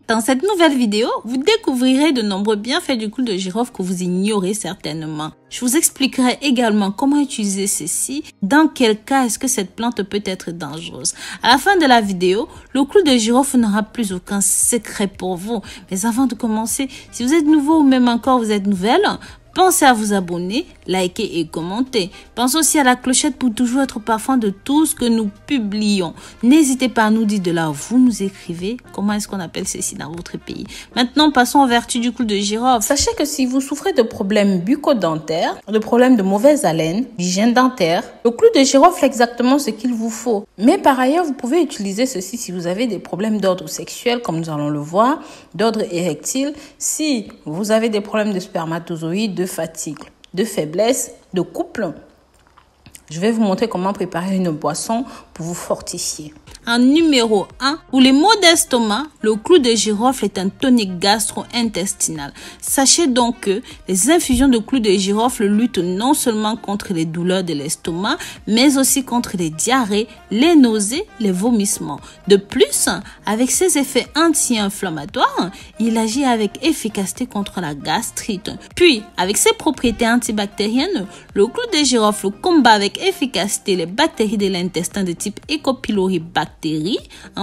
Dans cette nouvelle vidéo, vous découvrirez de nombreux bienfaits du clou de girofle que vous ignorez certainement. Je vous expliquerai également comment utiliser ceci, dans quel cas est-ce que cette plante peut être dangereuse. À la fin de la vidéo, le clou de girofle n'aura plus aucun secret pour vous. Mais avant de commencer, si vous êtes nouveau ou même encore vous êtes nouvelle, pensez à vous abonner, liker et commenter. Pensez aussi à la clochette pour toujours être au parfum de tout ce que nous publions. N'hésitez pas à nous dire de là où vous nous écrivez comment est-ce qu'on appelle ceci dans votre pays. Maintenant, passons aux vertus du clou de girofle. Sachez que si vous souffrez de problèmes bucco-dentaires, de problèmes de mauvaise haleine, d'hygiène dentaire, le clou de girofle est exactement ce qu'il vous faut. Mais par ailleurs, vous pouvez utiliser ceci si vous avez des problèmes d'ordre sexuel, comme nous allons le voir, d'ordre érectile, si vous avez des problèmes de spermatozoïdes, de fatigue, de faiblesse, de couple. Je vais vous montrer comment préparer une boisson pour vous fortifier. En numéro 1, pour les maux d'estomac, le clou de girofle est un tonique gastro-intestinal. Sachez donc que les infusions de clou de girofle luttent non seulement contre les douleurs de l'estomac, mais aussi contre les diarrhées, les nausées, les vomissements. De plus, avec ses effets anti-inflammatoires, il agit avec efficacité contre la gastrite. Puis, avec ses propriétés antibactériennes, le clou de girofle combat avec efficacité les bactéries de l'intestin de type Helicobacter bactéries,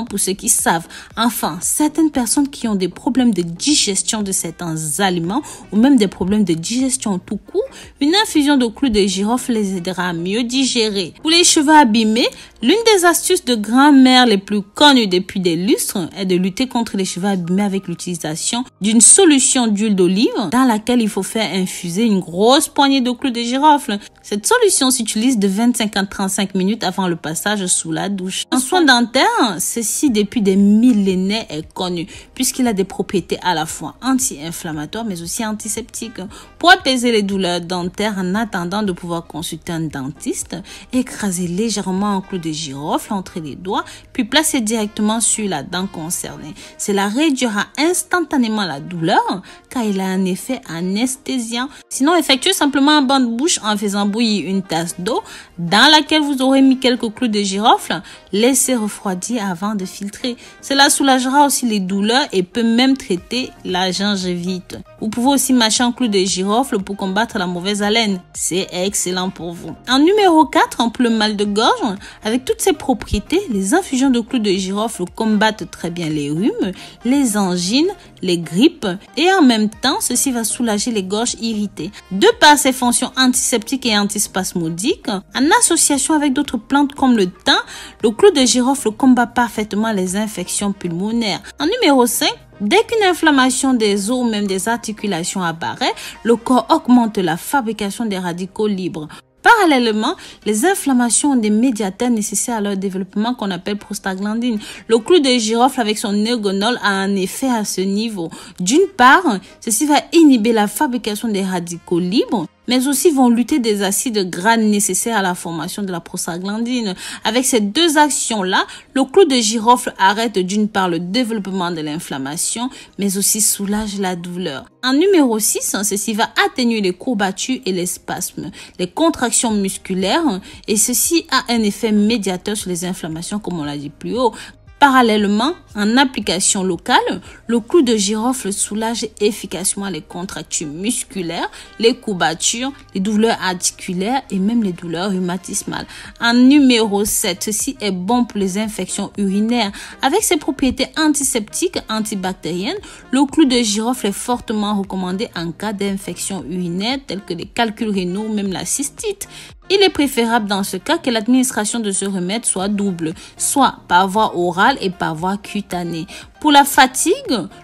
pour ceux qui savent. Enfin, certaines personnes qui ont des problèmes de digestion de certains aliments ou même des problèmes de digestion tout court, une infusion de clou de girofle les aidera à mieux digérer. Pour les cheveux abîmés, l'une des astuces de grand-mère les plus connues depuis des lustres est de lutter contre les cheveux abîmés avec l'utilisation d'une solution d'huile d'olive dans laquelle il faut faire infuser une grosse poignée de clou de girofle. Cette solution s'utilise de 25 à 35 minutes avant le passage sous la douche. En soin dentaire, ceci depuis des millénaires est connu puisqu'il a des propriétés à la fois anti-inflammatoires mais aussi antiseptiques. Pour apaiser les douleurs dentaires en attendant de pouvoir consulter un dentiste, écrasez légèrement un clou de girofle entre les doigts puis placez directement sur la dent concernée. Cela réduira instantanément la douleur car il a un effet anesthésiant. Sinon, effectuez simplement un bain de bouche en faisant bouillir une tasse d'eau dans laquelle vous aurez mis quelques clous de girofle. Laissez refroidir avant de filtrer. Cela soulagera aussi les douleurs et peut même traiter la gingivite. Vous pouvez aussi mâcher un clou de girofle pour combattre la mauvaise haleine. C'est excellent pour vous. En numéro 4, pour le mal de gorge, avec toutes ses propriétés, les infusions de clou de girofle combattent très bien les rhumes, les angines, les grippes et en même temps, ceci va soulager les gorges irritées. De par ses fonctions antiseptiques et antispasmodiques, en association avec d'autres plantes comme le thym, le clou de girofle combat parfaitement les infections pulmonaires. En numéro 5, dès qu'une inflammation des os ou même des articulations apparaît, le corps augmente la fabrication des radicaux libres. Parallèlement, les inflammations ont des médiateurs nécessaires à leur développement qu'on appelle prostaglandine. Le clou de girofle avec son ergonol a un effet à ce niveau. D'une part, ceci va inhiber la fabrication des radicaux libres, mais aussi vont lutter des acides gras nécessaires à la formation de la prostaglandine. Avec ces deux actions-là, le clou de girofle arrête d'une part le développement de l'inflammation, mais aussi soulage la douleur. En numéro 6, ceci va atténuer les courbatures et les spasmes, les contractions musculaires, et ceci a un effet médiateur sur les inflammations, comme on l'a dit plus haut. Parallèlement, en application locale, le clou de girofle soulage efficacement les contractures musculaires, les courbatures, les douleurs articulaires et même les douleurs rhumatismales. En numéro 7, ceci est bon pour les infections urinaires. Avec ses propriétés antiseptiques, antibactériennes, le clou de girofle est fortement recommandé en cas d'infection urinaire telles que les calculs rénaux ou même la cystite. Il est préférable dans ce cas que l'administration de ce remède soit double, soit par voie orale et par voie cutanée. Pour la fatigue,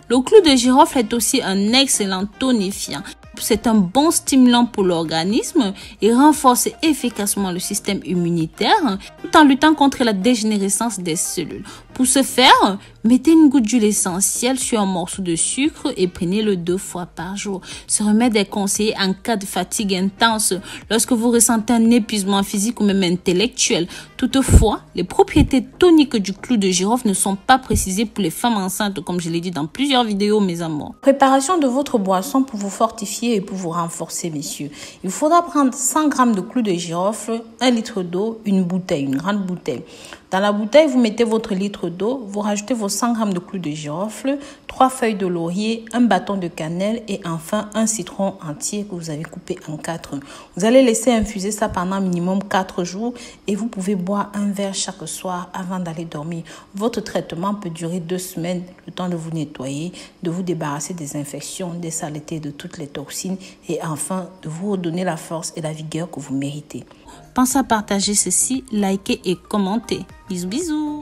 le clou de girofle est aussi un excellent tonifiant. C'est un bon stimulant pour l'organisme et renforce efficacement le système immunitaire tout en luttant contre la dégénérescence des cellules. Pour ce faire, mettez une goutte d'huile essentielle sur un morceau de sucre et prenez-le 2 fois par jour. Ce remède est conseillé en cas de fatigue intense, lorsque vous ressentez un épuisement physique ou même intellectuel. Toutefois, les propriétés toniques du clou de girofle ne sont pas précisées pour les femmes enceintes, comme je l'ai dit dans plusieurs vidéos, mes amours. Préparation de votre boisson pour vous fortifier et pour vous renforcer, messieurs. Il faudra prendre 100 g de clou de girofle, 1 litre d'eau, une bouteille, une grande bouteille. Dans la bouteille, vous mettez votre litre d'eau, vous rajoutez vos 100 g de clous de girofle, 3 feuilles de laurier, un bâton de cannelle et enfin un citron entier que vous avez coupé en 4. Vous allez laisser infuser ça pendant minimum 4 jours et vous pouvez boire un verre chaque soir avant d'aller dormir. Votre traitement peut durer 2 semaines, le temps de vous nettoyer, de vous débarrasser des infections, des saletés, de toutes les toxines et enfin de vous redonner la force et la vigueur que vous méritez. Pensez à partager ceci, liker et commenter. Bisous bisous.